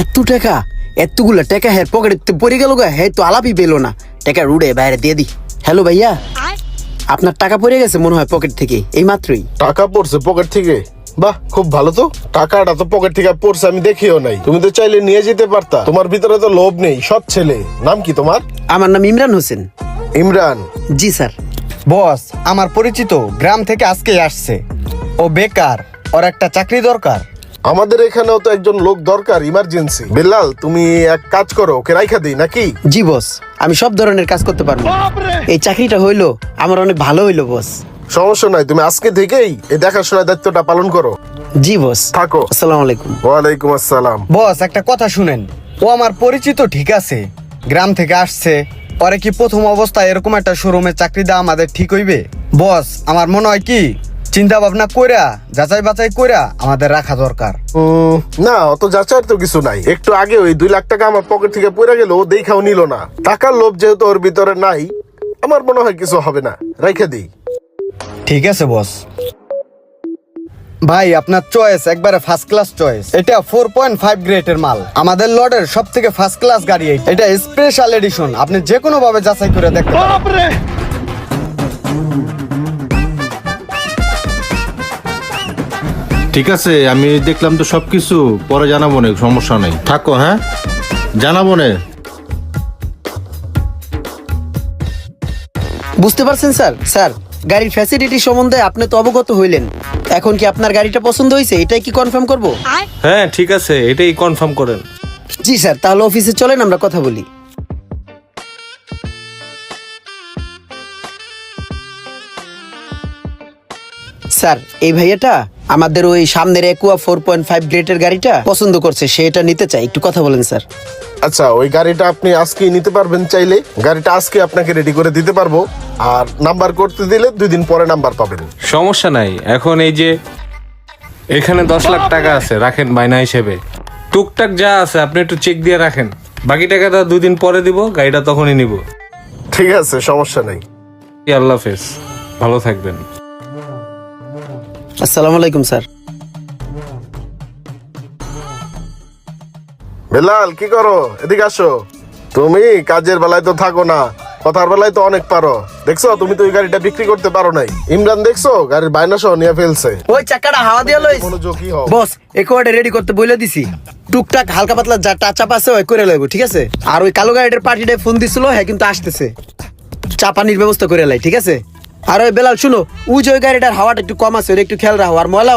এত টাকা, এতগুলা টাকা হ্যাঁ পকেটে পড়ে গেল গা, হ্যাঁ তো আলাপই পেলো না। টাকা রুড়ে বাইরে দিয়ে দি। হ্যালো ভাইয়া, আপনার টাকা পড়ে গেছে মনে হয় পকেট থেকে এই মাত্রই। টাকা পড়ছে পকেট থেকে? বাহ, খুব ভালো তো। টাকাটা তো পকেট থেকে পড়ছে আমি দেখিও নাই। তুমি তো চাইলে নিয়ে যেতে পারতা। তোমার ভিতরে তো লোভ নেই, সৎ ছেলে। নাম কি তোমার? আমার নাম ইমরান হোসেন। ইমরান? জি স্যার। বস, আমার পরিচিত গ্রাম থেকে আজকে আসছে। ও বেকার, ওর একটা চাকরি দরকার। আমাদের এখানেও তো একজন লোক দরকার, ইমার্জেন্সি। বেলাল, তুমি এক কাজ করো, ওকে রাইখা দিই নাকি? জি বস, আমি সব ধরনের কাজ করতে পারবো। এই চাকরিটা হইলো আমার অনেক ভালো হইলো বস। সমস্যা নাই, তুমি আজকে থেকেই এই দেখাশোনার দায়িত্বটা পালন করো। জি বস। থাকো। আসসালামু আলাইকুম। ওয়ালাইকুম আসসালাম। বস, একটা কথা শুনেন। ও আমার পরিচিত ঠিক আছে, গ্রাম থেকে আসছে। ওরে কি প্রথম অবস্থায় এরকম একটা শোরুমে চাকরি দেওয়া আমাদের ঠিক হইবে? বস, আমার মনে হয় কি চিন্তা ভাবনা কইরা যাচাই বাছাই কইরা আমাদের রাখা দরকার। না, অত যাচাইয়ের তো কিছু নাই। একটু আগে ওই 2 লাখ টাকা আমার পকেট থেকে পড়ে গেল, ও দেখাও নিল না। টাকার লোভ যেহেতু ওর ভিতরে নাই, আমার মনে হয় কিছু হবে না, রাইখা দিই। ঠিক আছে বস। ভাই, আপনার চয়েস একবারে ফার্স্ট ক্লাস চয়েস। এটা 4.5 গ্রেডের মাল, আমাদের লটের সব থেকে ফার্স্ট ক্লাস গাড়ি। এটা স্পেশাল এডিশন, আপনি যে কোনো ভাবে যাচাই করে দেখতে পারেন। ঠিক আছে, আমি দেখলাম তো সবকিছু, পরে জানাবো না, সমস্যা নাই। থাকো, হ্যাঁ জানাবো না। বুঝতে পারছেন স্যার? স্যার, গাড়ির ফ্যাসিলিটি সম্বন্ধে আপনি তো অবগত হইলেন। এখন কি আপনার গাড়িটা পছন্দ হয়েছে, এটাই কি কনফার্ম করব? হ্যাঁ ঠিক আছে, এটাই কনফার্ম করেন। জি স্যার, তাহলে অফিসে চলেন আমরা কথা বলি। স্যার, এই ভাইয়াটা আমাদের ওই সামনের একুয়া 4.5 গ্রেডের গাড়িটা পছন্দ করছে, সে এটা নিতে চাই। একটু কথা বলেন স্যার। আচ্ছা, ওই গাড়িটা আপনি আজকেই নিতে পারবেন চাইলে। গাড়িটা আজকে আপনাকে রেডি করে দিতে পারবো। আর নাম্বার করতে দিলে 2 দিন পরে নাম্বার পাবেন। সমস্যা নাই। এখন এই যে এখানে 10 লাখ টাকা আছে, রাখেন বায়না হিসেবে। টুকটাক যা আছে আপনি একটু চেক দিয়ে রাখেন। বাকি টাকাটা 2 দিন পরে দিব, গাড়িটা তখনই নিব। ঠিক আছে, সমস্যা নেই। আল্লাহ হাফেজ, ভালো থাকবেন। আসসালামু আলাইকুম স্যার। বেলাল, কি করো? এদিকে আসো। তুমি কাজের বেলায় তো থাকো না, কথার বেলায় তো অনেক পারো। দেখছো, তুমি তো ওই গাড়িটা বিক্রি করতে পারো নাই। ইমরান দেখছো, গাড়ির বায়না সহ নিয়ে ফেলছে। ওই চাকাটা হাওয়া দিয়ে লইস। মনোযোগী হও। বস, একুয়াটা রেডি করতে বলে দিছি। টুকটাক হালকা পাতলা যা টাচাপ আছে ওই করে লইব, ঠিক আছে? আর ওই কালো গাড়িটার পার্টিটায় ফোন দিছিল, হ্যাঁ কিন্তু আসতেছে। চা পানির ব্যবস্থা করে লাই, ঠিক আছে? আর ওই বেলাল শুনো, ওই যে ওই গাড়িটার হাওয়াটা একটু কম আছে, ওটা একটু খেয়াল রাখো। আর ময়লা